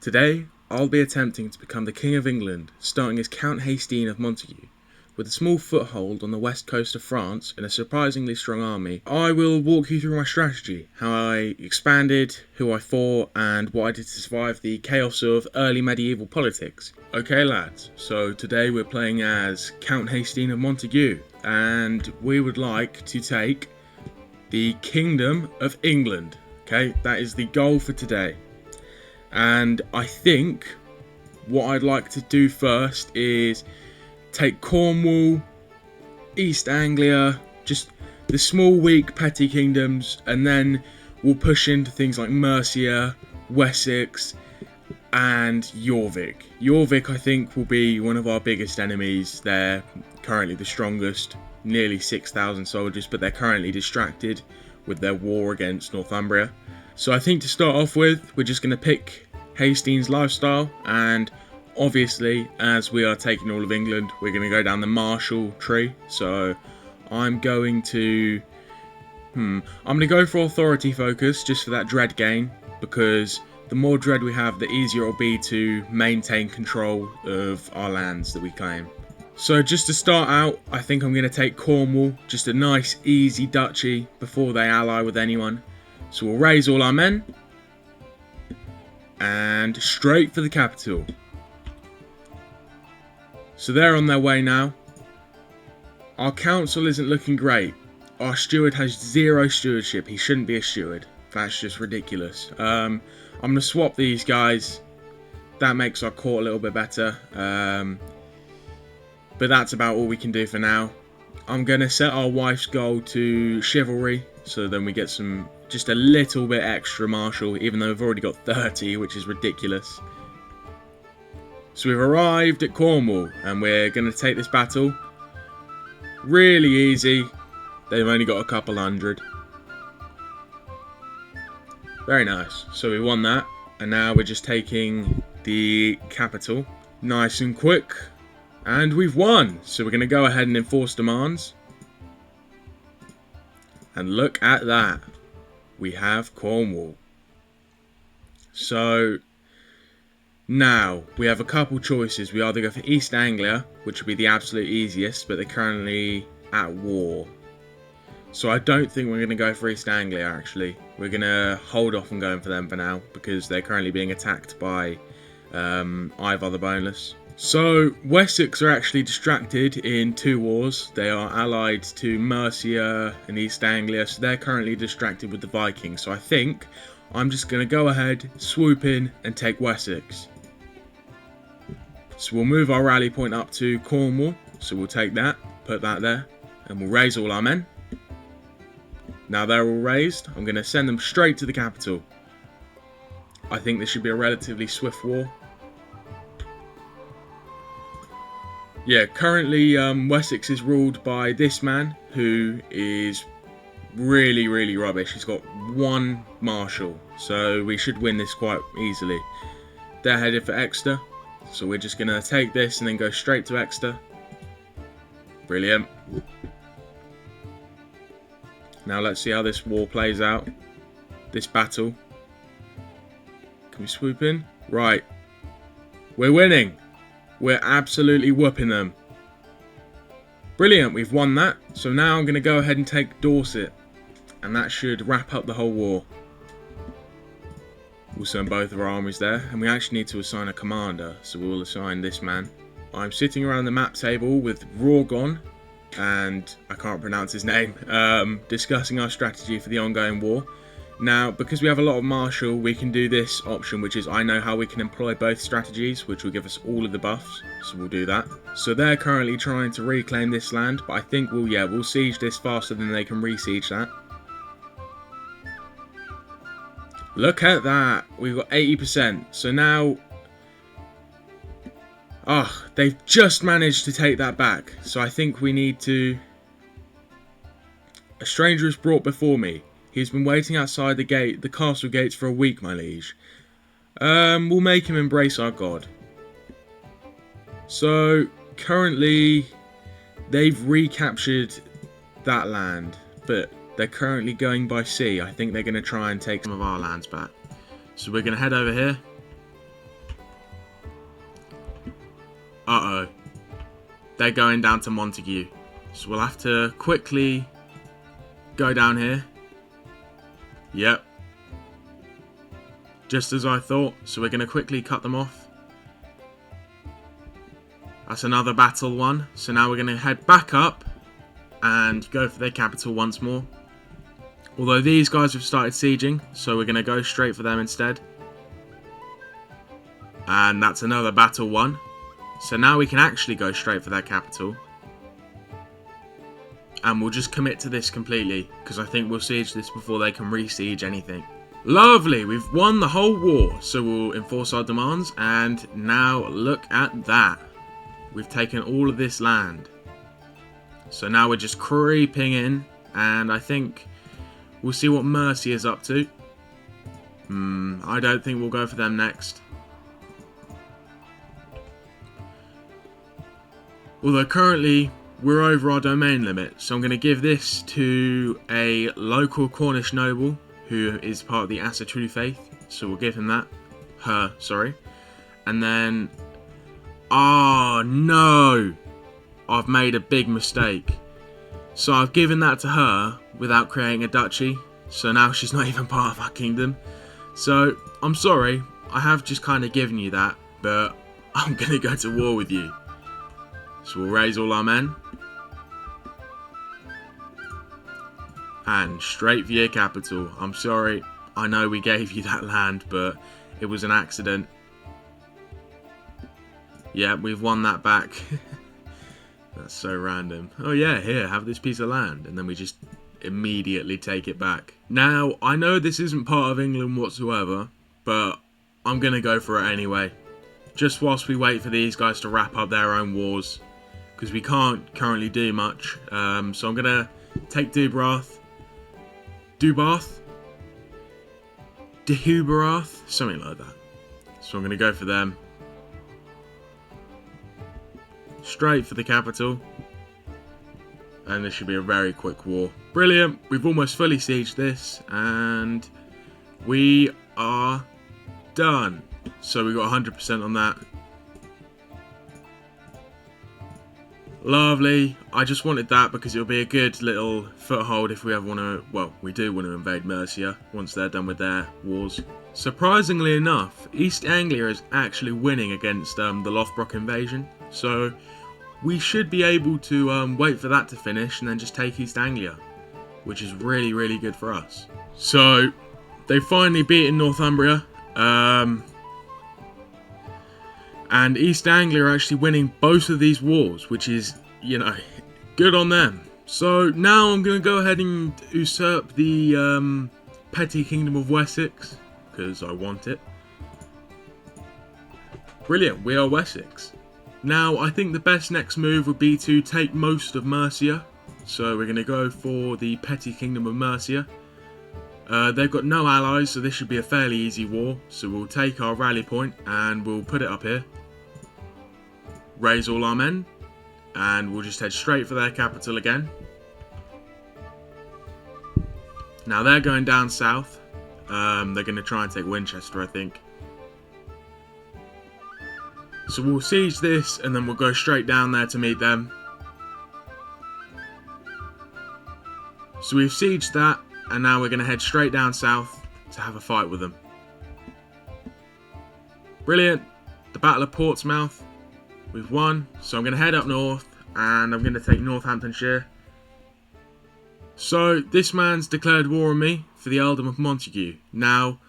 Today, I'll be attempting to become the King of England, starting as Count Haesteinn of Montaigu. With a small foothold on the west coast of France and a surprisingly strong army, I will walk you through my strategy, how I expanded, who I fought, and what I did to survive the chaos of early medieval politics. Okay lads, so today we're playing as Count Haesteinn of Montaigu, and we would like to take the Kingdom of England. Okay, that is the goal for today. And I think what I'd like to do first is take Cornwall, East Anglia, just the small weak petty kingdoms, and then we'll push into things like Mercia, Wessex and Jorvik. Jorvik I think will be one of our biggest enemies. They're currently the strongest, nearly 6,000 soldiers, but they're currently distracted with their war against Northumbria. So I think to start off with, we're just going to pick Haestein's lifestyle, and obviously as we are taking all of England, we're going to go down the Marshall tree. So I'm going to go for authority focus just for that dread gain, because the more dread we have, the easier it will be to maintain control of our lands that we claim. So just to start out, I think I'm going to take Cornwall, just a nice easy duchy before they ally with anyone. So we'll raise all our men and straight for the capital. So they're on their way now. Our council isn't looking great. Our steward has 0 stewardship. He shouldn't be a steward. That's just ridiculous. I'm going to swap these guys. That makes our court a little bit better. But that's about all we can do for now. I'm going to set our wife's goal to chivalry, so then we get just a little bit extra martial, even though we've already got 30, which is ridiculous. So we've arrived at Cornwall, and we're going to take this battle. Really easy. They've only got a couple hundred. Very nice. So we won that, and now we're just taking the capital. Nice and quick. And we've won. So we're going to go ahead and enforce demands. And look at that. We have Cornwall. So now we have a couple choices. We either go for East Anglia, which would be the absolute easiest, but they're currently at war. So I don't think we're going to go for East Anglia, actually. We're going to hold off on going for them for now, because they're currently being attacked by Ivar the Boneless. So Wessex are actually distracted in 2 wars. They are allied to Mercia and East Anglia, so they're currently distracted with the Vikings. So I think I'm just going to go ahead, swoop in and take Wessex. So we'll move our rally point up to Cornwall. So we'll take that, put that there, and we'll raise all our men. Now they're all raised, I'm going to send them straight to the capital. I think this should be a relatively swift war. Yeah, currently Wessex is ruled by this man, who is really, really rubbish. He's got 1 marshal, so we should win this quite easily. They're headed for Exeter, so we're just going to take this and then go straight to Exeter. Brilliant. Now let's see how this war plays out. This battle. Can we swoop in? Right. We're winning. We're absolutely whooping them. Brilliant, we've won that. So now I'm going to go ahead and take Dorset. And that should wrap up the whole war. We'll send both of our armies there. And we actually need to assign a commander. So we'll assign this man. I'm sitting around the map table with Rawgon, and I can't pronounce his name, discussing our strategy for the ongoing war. Now, because we have a lot of martial, we can do this option, which is I know how we can employ both strategies, which will give us all of the buffs, so we'll do that. So they're currently trying to reclaim this land, but I think we'll siege this faster than they can re-siege that. Look at that, we've got 80%, so now, they've just managed to take that back, so I think we need to, a stranger is brought before me. He's been waiting outside the castle gates for a week, my liege. We'll make him embrace our god. So, currently, they've recaptured that land, but they're currently going by sea. I think they're going to try and take some of our lands back. So we're going to head over here. Uh-oh. They're going down to Montaigu. So we'll have to quickly go down here. Yep. Just as I thought. So we're going to quickly cut them off. That's another battle won. So now we're going to head back up and go for their capital once more. Although these guys have started sieging, so we're going to go straight for them instead. And that's another battle won. So now we can actually go straight for their capital. And we'll just commit to this completely, because I think we'll siege this before they can re-siege anything. Lovely, we've won the whole war, so we'll enforce our demands. And now look at that. We've taken all of this land. So now we're just creeping in, and I think we'll see what Mercia is up to. I don't think we'll go for them next. Although currently we're over our domain limit, so I'm going to give this to a local Cornish noble who is part of the Asatru faith. So we'll give him that. Her, sorry. And then... oh no! I've made a big mistake. So I've given that to her without creating a duchy. So now she's not even part of our kingdom. So I'm sorry, I have just kind of given you that, but I'm going to go to war with you. So we'll raise all our men. And straight for your capital. I'm sorry, I know we gave you that land, but it was an accident. Yeah, we've won that back. That's so random. Oh yeah, here, have this piece of land. And then we just immediately take it back. Now, I know this isn't part of England whatsoever, but I'm going to go for it anyway. Just whilst we wait for these guys to wrap up their own wars. Because we can't currently do much. So I'm going to take Dubarath. Dehubarath? Something like that. So I'm going to go for them. Straight for the capital. And this should be a very quick war. Brilliant. We've almost fully sieged this. And we are done. So we got 100% on that. Lovely. I just wanted that because it'll be a good little foothold if we ever want to... well, we do want to invade Mercia once they're done with their wars. Surprisingly enough, East Anglia is actually winning against the Lothbrok invasion. So we should be able to wait for that to finish and then just take East Anglia, which is really, really good for us. So they finally beaten Northumbria. And East Anglia are actually winning both of these wars, which is, you know, good on them. So now I'm going to go ahead and usurp the petty kingdom of Wessex, because I want it. Brilliant, we are Wessex. Now, I think the best next move would be to take most of Mercia. So we're going to go for the petty kingdom of Mercia. They've got no allies, so this should be a fairly easy war. So we'll take our rally point and we'll put it up here. Raise all our men. And we'll just head straight for their capital again. Now they're going down south. They're going to try and take Winchester, I think. So we'll siege this and then we'll go straight down there to meet them. So we've sieged that. And now we're going to head straight down south to have a fight with them. Brilliant. The Battle of Portsmouth. We've won. So I'm going to head up north. And I'm going to take Northamptonshire. So this man's declared war on me for the Earldom of Montaigu. Now,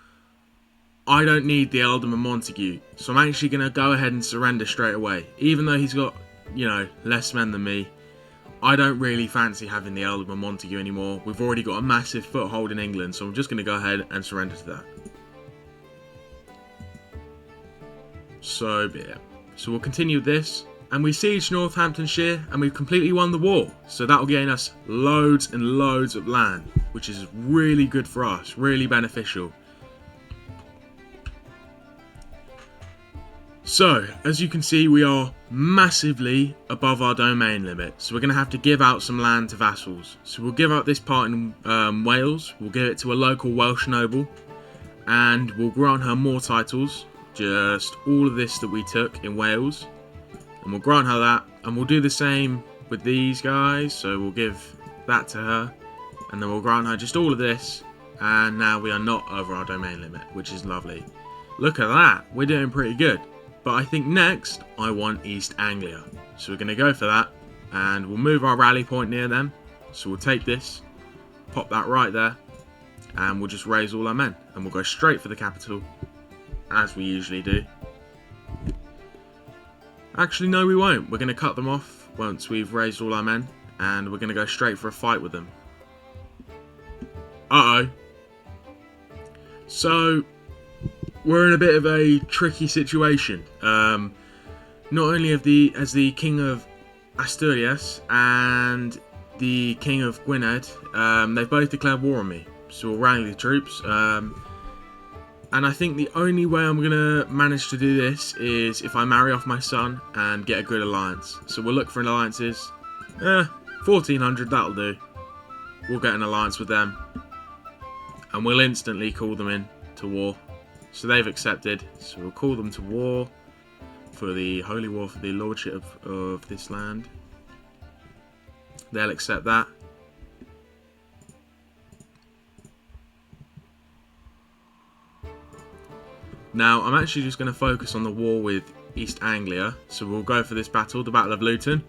I don't need the Earldom of Montaigu. So I'm actually going to go ahead and surrender straight away. Even though he's got, you know, less men than me. I don't really fancy having the Earldom of Montaigu anymore. We've already got a massive foothold in England, so I'm just going to go ahead and surrender to that. So be it. So we'll continue with this. And we sieged Northamptonshire, and we've completely won the war. So that'll gain us loads and loads of land, which is really good for us, really beneficial. So, as you can see, we are massively above our domain limit. So we're going to have to give out some land to vassals. So we'll give out this part in Wales. We'll give it to a local Welsh noble. And we'll grant her more titles. Just all of this that we took in Wales. And we'll grant her that. And we'll do the same with these guys. So we'll give that to her. And then we'll grant her just all of this. And now we are not over our domain limit, which is lovely. Look at that. We're doing pretty good. But I think next, I want East Anglia. So we're going to go for that. And we'll move our rally point near them. So we'll take this, pop that right there. And we'll just raise all our men. And we'll go straight for the capital, as we usually do. Actually, no, we won't. We're going to cut them off once we've raised all our men. And we're going to go straight for a fight with them. Uh-oh. So, we're in a bit of a tricky situation. Not only as the King of Asturias and the King of Gwynedd, they've both declared war on me. So we'll rally the troops. And I think the only way I'm going to manage to do this is if I marry off my son and get a good alliance. So we'll look for alliances. 1400, that'll do. We'll get an alliance with them. And we'll instantly call them in to war. So they've accepted. So we'll call them to war. For the Holy War for the Lordship of this land. They'll accept that. Now, I'm actually just going to focus on the war with East Anglia. So we'll go for this battle, the Battle of Luton.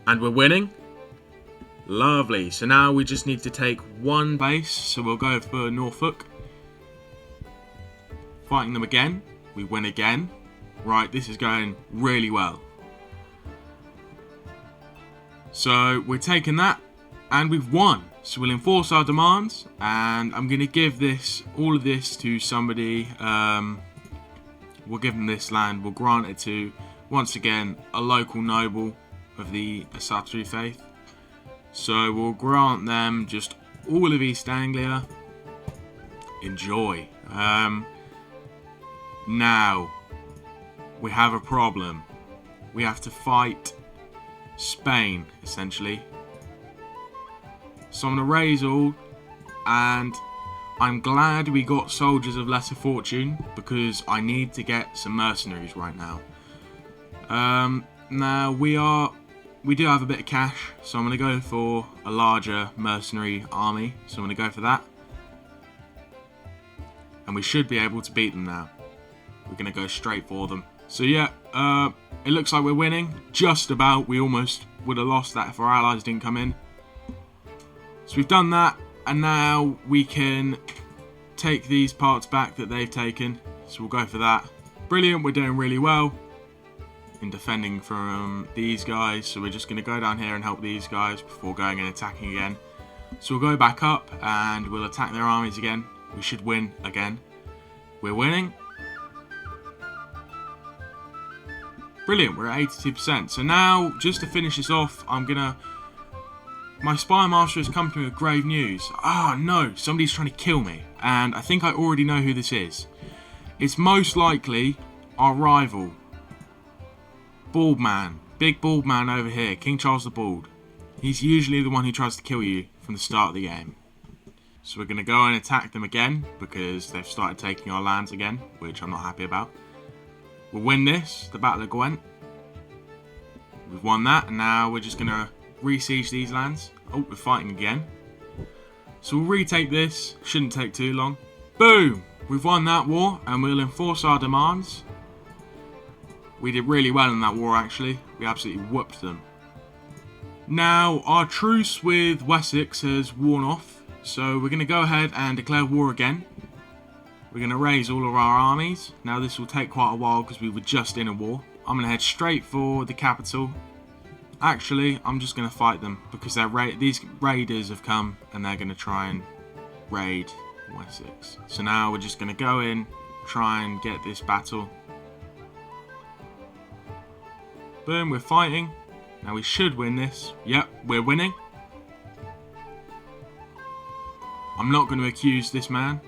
And we're winning. Lovely. So now we just need to take one base. So we'll go for Norfolk. Fighting them again. We win again. Right, this is going really well. So we're taking that. And we've won. So we'll enforce our demands. And I'm going to give all of this to somebody. We'll give them this land. We'll grant it to, once again, a local noble of the Asatru faith. So we'll grant them just all of East Anglia. Enjoy. Now, we have a problem. We have to fight Spain, essentially. So I'm going to raise all. And I'm glad we got soldiers of lesser fortune, because I need to get some mercenaries right now. Now, we do have a bit of cash, so I'm going to go for a larger mercenary army. So I'm going to go for that. And we should be able to beat them now. We're going to go straight for them. So yeah, it looks like we're winning. Just about. We almost would have lost that if our allies didn't come in. So we've done that. And now we can take these parts back that they've taken. So we'll go for that. Brilliant. We're doing really well in defending from these guys. So we're just going to go down here and help these guys before going and attacking again. So we'll go back up and we'll attack their armies again. We should win again. We're winning. Brilliant, we're at 82%. So now, just to finish this off, my spy master has come to me with grave news. Ah, no, somebody's trying to kill me. And I think I already know who this is. It's most likely our rival. Bald man. Big bald man over here. King Charles the Bald. He's usually the one who tries to kill you from the start of the game. So we're going to go and attack them again, because they've started taking our lands again, which I'm not happy about. We'll win this, the Battle of Gwent. We've won that, and now we're just going to re-siege these lands. Oh, we're fighting again. So we'll retake this. Shouldn't take too long. Boom! We've won that war, and we'll enforce our demands. We did really well in that war, actually. We absolutely whooped them. Now, our truce with Wessex has worn off, so we're going to go ahead and declare war again. We're going to raise all of our armies. Now, this will take quite a while because we were just in a war. I'm going to head straight for the capital. Actually, I'm just going to fight them because these raiders have come and they're going to try and raid Wessex. So now we're just going to go in, try and get this battle. Boom, we're fighting. Now we should win this. Yep, we're winning. I'm not going to accuse this man.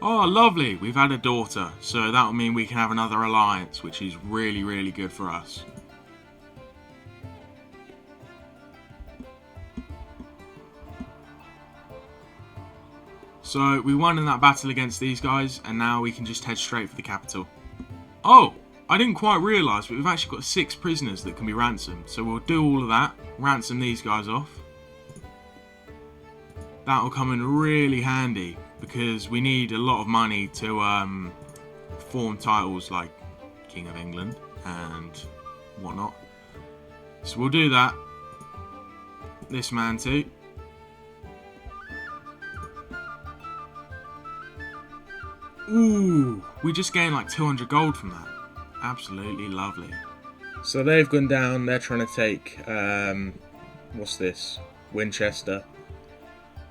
Oh, lovely. We've had a daughter. So that'll mean we can have another alliance, which is really, really good for us. So we won in that battle against these guys, and now we can just head straight for the capital. Oh, I didn't quite realise, but we've actually got 6 prisoners that can be ransomed. So we'll do all of that, ransom these guys off. That will come in really handy, because we need a lot of money to form titles like King of England and whatnot. So we'll do that. This man too. Ooh, we just gained like 200 gold from that. Absolutely lovely. So they've gone down, they're trying to take, what's this? Winchester.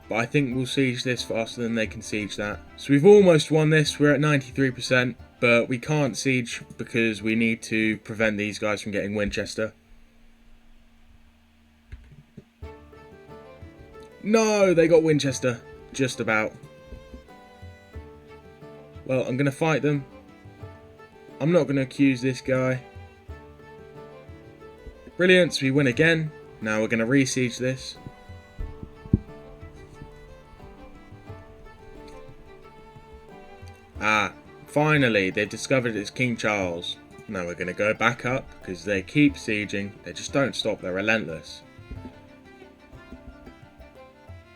But I think we'll siege this faster than they can siege that. So we've almost won this, we're at 93%, but we can't siege because we need to prevent these guys from getting Winchester. No, they got Winchester, just about. Well, I'm going to fight them. I'm not going to accuse this guy. Brilliant, so we win again. Now we're going to re-siege this. Ah, finally, they've discovered it's King Charles. Now we're going to go back up, because they keep sieging. They just don't stop, they're relentless.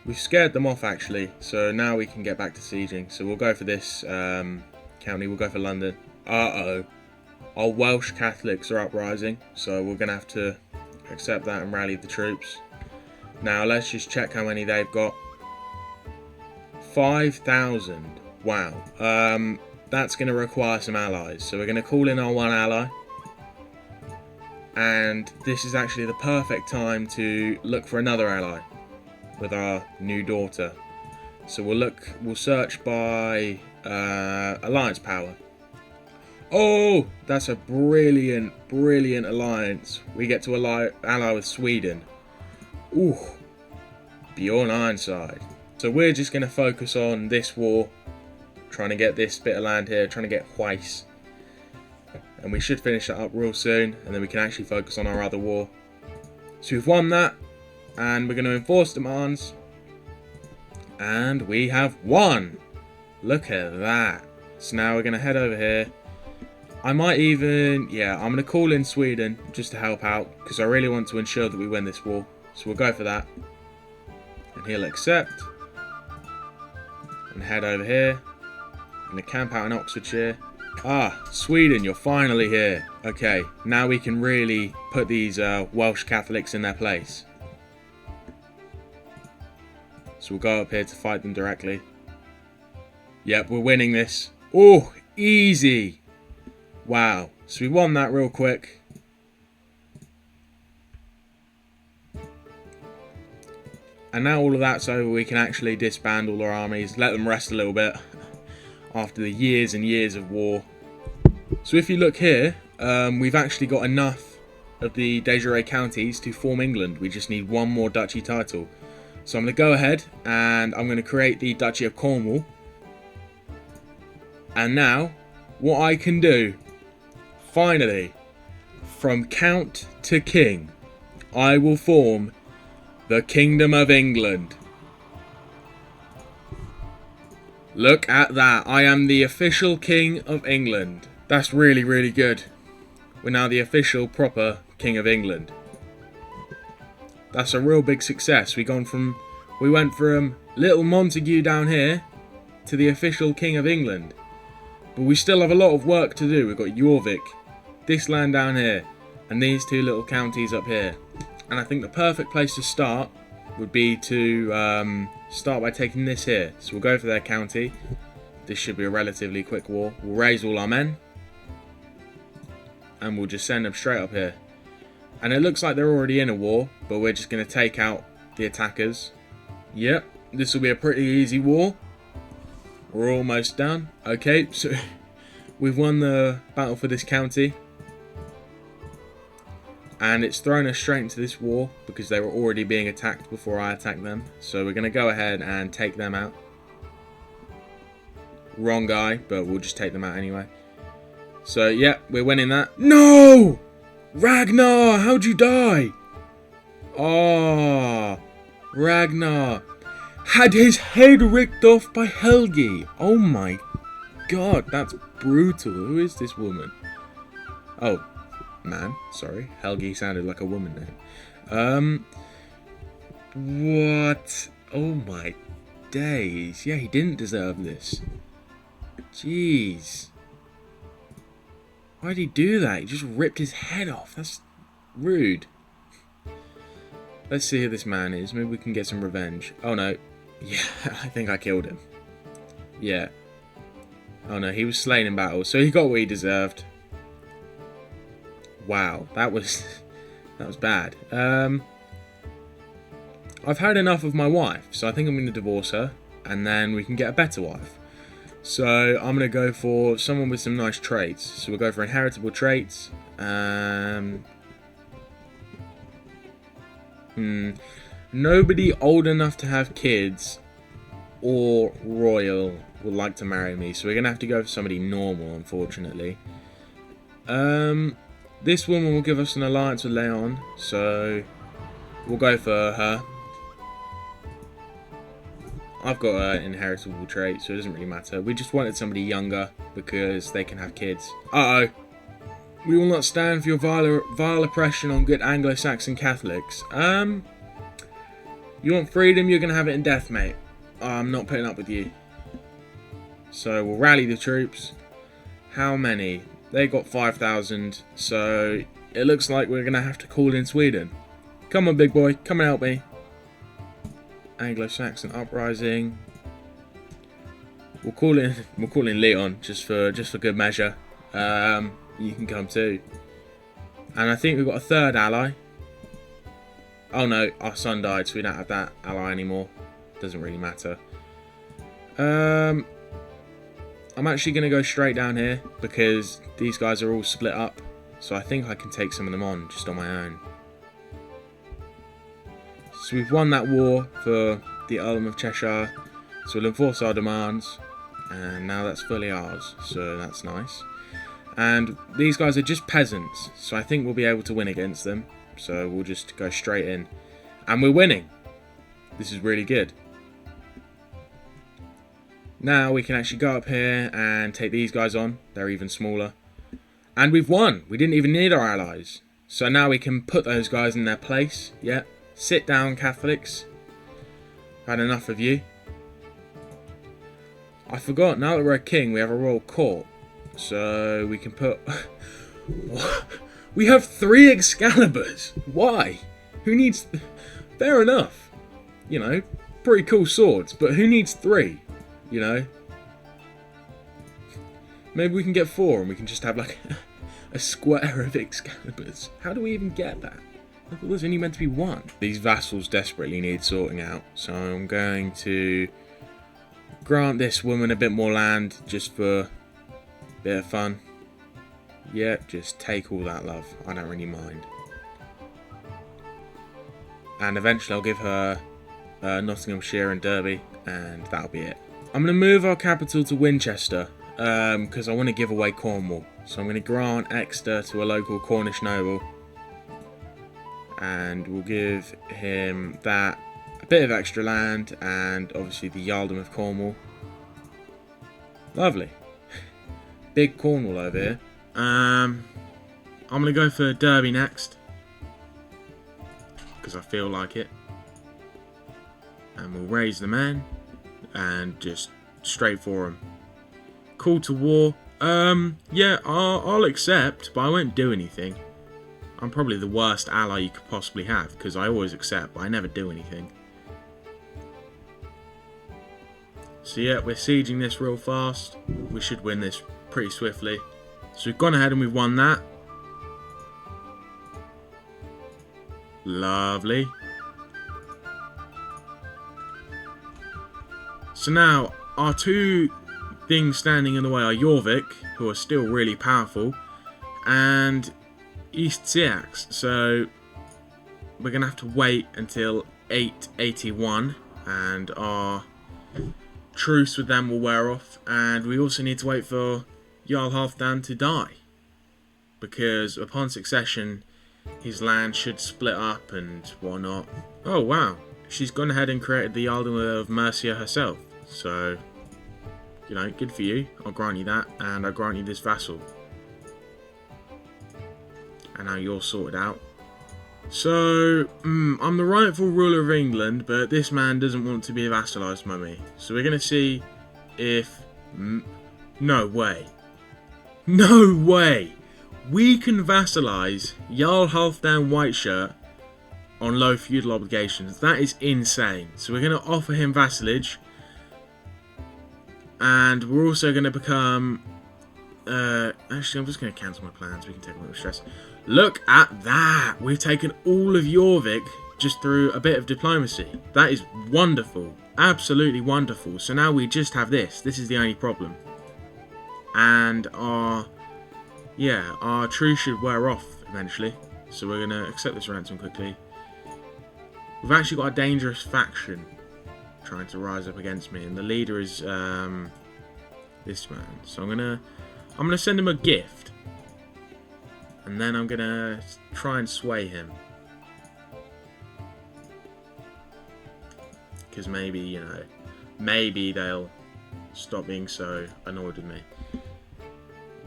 We've scared them off actually, so now we can get back to sieging. So we'll go for this county, we'll go for London. Uh-oh. Our Welsh Catholics are uprising, so we're going to have to accept that and rally the troops. Now let's just check how many they've got. 5,000. Wow. That's going to require some allies. So we're going to call in our one ally. And this is actually the perfect time to look for another ally with our new daughter. So we'll search by alliance power. Oh, that's a brilliant alliance. We get to ally with Sweden. Ooh, Bjorn Ironside. So we're just going to focus on this war, trying to get this bit of land here, trying to get Huis. And we should finish that up real soon, and then we can actually focus on our other war. So we've won that, and we're going to enforce demands. And we have won! Look at that. So now we're going to head over here. I might even, I'm going to call in Sweden just to help out, because I really want to ensure that we win this war. So we'll go for that. And he'll accept. And head over here. I'm going to camp out in Oxfordshire. Ah, Sweden, you're finally here. Okay, now we can really put these Welsh Catholics in their place. So we'll go up here to fight them directly. Yep, we're winning this. Oh, easy. Wow, so we won that real quick. And now all of that's over, we can actually disband all our armies, let them rest a little bit after the years and years of war. So if you look here, we've actually got enough of the de jure counties to form England. We just need one more duchy title. So I'm going to go ahead and I'm going to create the Duchy of Cornwall. And now, what I can do, finally, from Count to King, I will form the Kingdom of England. Look at that, I am the official King of England. That's really good. We're now the official, proper King of England. That's a real big success. We went from little Montaigu down here to the official King of England. But we still have a lot of work to do. We've got Jorvik, this land down here, and these two little counties up here. And I think the perfect place to start would be to start by taking this here. So we'll go for their county. This should be a relatively quick war. We'll raise all our men. And we'll just send them straight up here. And it looks like they're already in a war, but we're just going to take out the attackers. Yep, this will be a pretty easy war. We're almost done. Okay, so we've won the battle for this county. And it's thrown us straight into this war because they were already being attacked before I attacked them. So we're going to go ahead and take them out. Wrong guy, but we'll just take them out anyway. So, yeah, we're winning that. No! Ragnar, how'd you die? Oh, Ragnar. had his head ripped off by Helgi. Oh my god, that's brutal. Who is this woman? Oh, man, sorry. Helgi sounded like a woman name. What? Oh my days. Yeah, he didn't deserve this. Jeez. Why did he do that? He just ripped his head off. That's rude. Let's see who this man is. Maybe we can get some revenge. Oh no. Yeah, I think I killed him. Yeah. Oh no, he was slain in battle, so he got what he deserved. Wow, that was bad. I've had enough of my wife, so I think I'm going to divorce her, and then we can get a better wife. So I'm going to go for someone with some nice traits. So we'll go for inheritable traits. Nobody old enough to have kids or royal would like to marry me, so we're going to have to go for somebody normal, unfortunately. This woman will give us an alliance with Leon, so we'll go for her. I've got an inheritable trait, so it doesn't really matter. We just wanted somebody younger because they can have kids. Uh-oh. We will not stand for your vile oppression on good Anglo-Saxon Catholics. You want freedom, you're going to have it in death, mate. I'm not putting up with you. So we'll rally the troops. How many? They got 5,000, so it looks like we're going to have to call in Sweden. Come on, big boy, come and help me. Anglo-Saxon uprising. We'll call in Leon just for good measure. You can come too. And I think we've got a third ally. Oh no, our son died, so we don't have that ally anymore. Doesn't really matter. I'm actually going to go straight down here because these guys are all split up. So I think I can take some of them on just on my own. So we've won that war for the Earldom of Cheshire. So we'll enforce our demands. And now that's fully ours. So that's nice. And these guys are just peasants. So I think we'll be able to win against them. So we'll just go straight in. And we're winning. This is really good. Now we can actually go up here and take these guys on. They're even smaller. And we've won. We didn't even need our allies. So now we can put those guys in their place. Yeah. Sit down, Catholics. Had enough of you. I forgot, now that we're a king, we have a royal court. So we can put... We have 3 Excaliburs. Why? Who needs... Fair enough. You know, pretty cool swords. But who needs 3? You know? Maybe we can get 4 and we can just have like a square of Excaliburs. How do we even get that? I thought there's only meant to be 1. These vassals desperately need sorting out. So I'm going to grant this woman a bit more land just for a bit of fun. Yeah, just take all that, love. I don't really mind. And eventually I'll give her Nottinghamshire and Derby, and that'll be it. I'm going to move our capital to Winchester, because I want to give away Cornwall. So I'm going to grant Exeter to a local Cornish noble. And we'll give him that, a bit of extra land, and obviously the Earldom of Cornwall. Lovely. Big Cornwall over here. I'm going to go for Derby next. Because I feel like it. And we'll raise the men. And just straight for him. Call to war. Yeah, I'll accept, but I won't do anything. I'm probably the worst ally you could possibly have, because I always accept, but I never do anything. So yeah, we're sieging this real fast. We should win this pretty swiftly. So we've gone ahead and we've won that. Lovely. So now, our 2 things standing in the way are Jorvik, who are still really powerful, and East Siax. So we're going to have to wait until 881 and our truce with them will wear off, and we also need to wait for Jarl Halfdan to die, because upon succession his land should split up and whatnot. Oh wow, she's gone ahead and created the Earldom of Mercia herself. So, you know, good for you. I'll grant you that, and I'll grant you this vassal. And now you're sorted out. So, I'm the rightful ruler of England, but this man doesn't want to be vassalised by me. So we're going to see if... no way. No way! We can vassalise Jarl Halfdan Whiteshirt on low feudal obligations. That is insane. So we're going to offer him vassalage. And we're also going to become... actually, I'm just going to cancel my plans. We can take a little stress. Look at that! We've taken all of Jorvik just through a bit of diplomacy. That is wonderful. Absolutely wonderful. So now we just have this. This is the only problem. And our truce should wear off eventually. So we're going to accept this ransom quickly. We've actually got a dangerous faction trying to rise up against me. And the leader is this man. So I'm gonna send him a gift. And then I'm gonna try and sway him. Because maybe, you know, maybe they'll stop being so annoyed with me.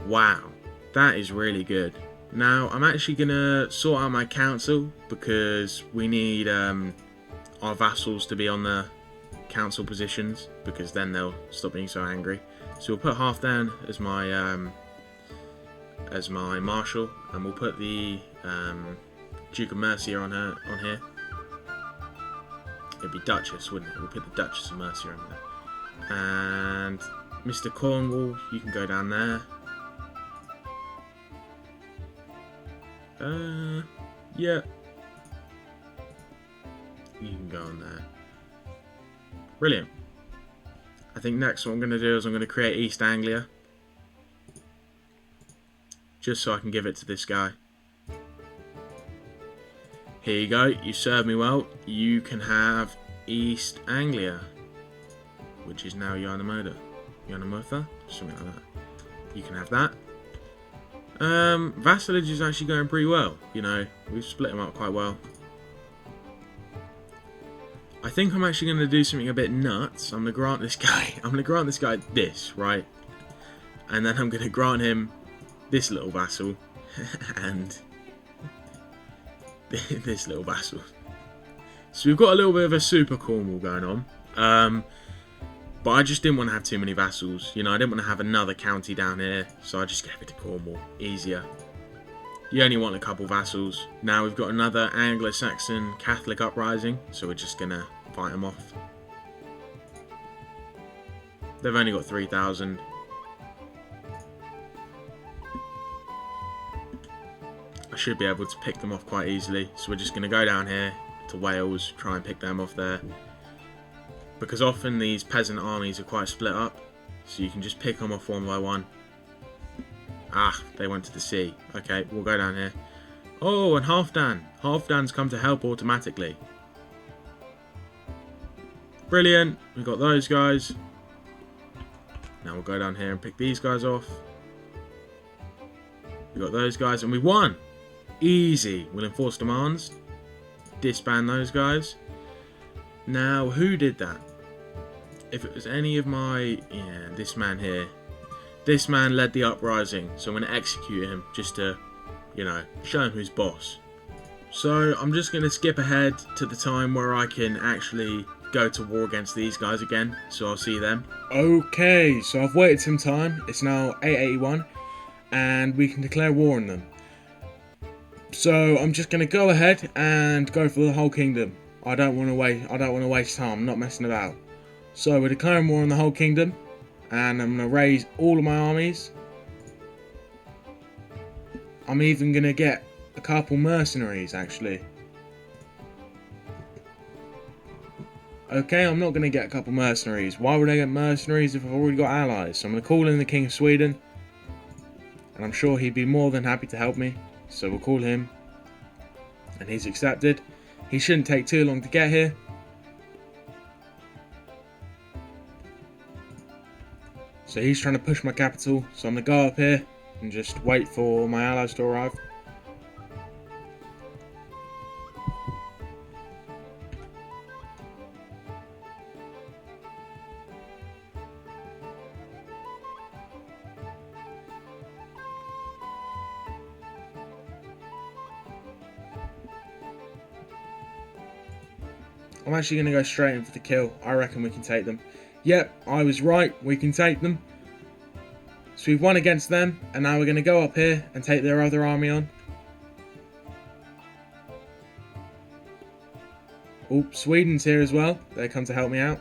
Wow, that is really good. Now, I'm actually gonna sort out my council because we need our vassals to be on the council positions because then they'll stop being so angry. So we'll put Halfdan as my marshal, and we'll put the Duke of Mercia on here. It'd be Duchess, wouldn't it? We'll put the Duchess of Mercia on there. And Mr. Cornwall, you can go down there. Yeah. You can go on there. Brilliant. I think next what I'm going to do is I'm going to create East Anglia. Just so I can give it to this guy. Here you go. You served me well. You can have East Anglia. Which is now Yarnamotha. Yarnamotha? Something like that. You can have that. Vassalage is actually going pretty well. You know, we've split them up quite well. I think I'm actually going to do something a bit nuts. I'm going to grant this guy this, right? And then I'm going to grant him this little vassal and this little vassal. So we've got a little bit of a super Cornwall going on. But I just didn't want to have too many vassals. You know, I didn't want to have another county down here. So I just gave it to Cornwall. Easier. You only want a couple vassals. Now we've got another Anglo-Saxon Catholic uprising. So we're just going to fight them off. They've only got 3,000. I should be able to pick them off quite easily. So we're just going to go down here to Wales. Try and pick them off there. Because often these peasant armies are quite split up. So you can just pick them off one by one. Ah, they went to the sea. Okay, we'll go down here. Oh, and Halfdan. Halfdan's come to help automatically. Brilliant. We've got those guys. Now we'll go down here and pick these guys off. We've got those guys and we won. Easy. We'll enforce demands. Disband those guys. Now, who did that? If it was any of my... Yeah, this man here. This man led the uprising, so I'm going to execute him just to, you know, show him who's boss. So, I'm just going to skip ahead to the time where I can actually go to war against these guys again, so I'll see them. Okay, so I've waited some time. It's now 881, and we can declare war on them. So, I'm just going to go ahead and go for the whole kingdom. I don't want to waste time. I'm not messing about. So we're declaring war on the whole kingdom, and I'm going to raise all of my armies. I'm even going to get a couple mercenaries, actually. Okay, I'm not going to get a couple mercenaries. Why would I get mercenaries if I've already got allies? So I'm going to call in the King of Sweden, and I'm sure he'd be more than happy to help me. So we'll call him, and he's accepted. He shouldn't take too long to get here. So he's trying to push my capital. So I'm going to go up here and just wait for my allies to arrive. I'm actually going to go straight in for the kill. I reckon we can take them. Yep, I was right. We can take them. So we've won against them, and now we're going to go up here and take their other army on. Oh, Sweden's here as well. They come to help me out.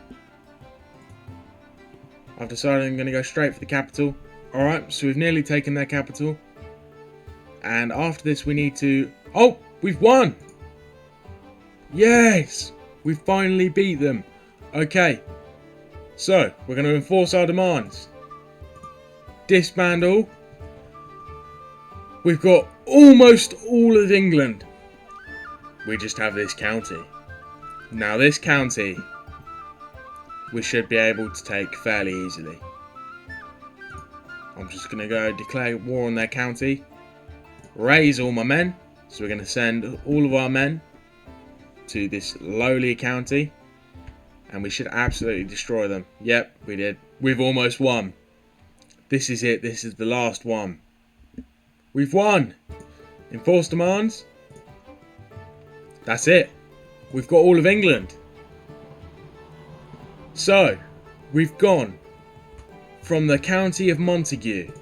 I've decided I'm going to go straight for the capital. Alright, so we've nearly taken their capital. And after this we need to... Oh, we've won! Yes! We've finally beat them. Okay. So, we're going to enforce our demands. Disband all. We've got almost all of England. We just have this county. Now this county, we should be able to take fairly easily. I'm just going to go declare war on their county. Raise all my men. So we're going to send all of our men to this lowly county. And we should absolutely destroy them. Yep, we did. We've almost won. This is it. This is the last one. We've won. Enforce demands. That's it. We've got all of England. So, we've gone from the county of Montaigu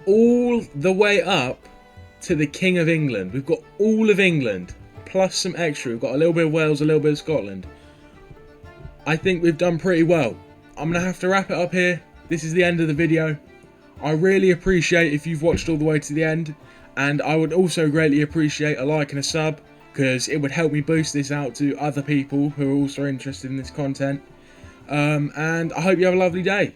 all the way up to the King of England. We've got all of England, plus some extra. We've got a little bit of Wales, a little bit of Scotland. I think we've done pretty well. I'm going to have to wrap it up here. This is the end of the video. I really appreciate if you've watched all the way to the end. And I would also greatly appreciate a like and a sub, because it would help me boost this out to other people who are also interested in this content. And I hope you have a lovely day.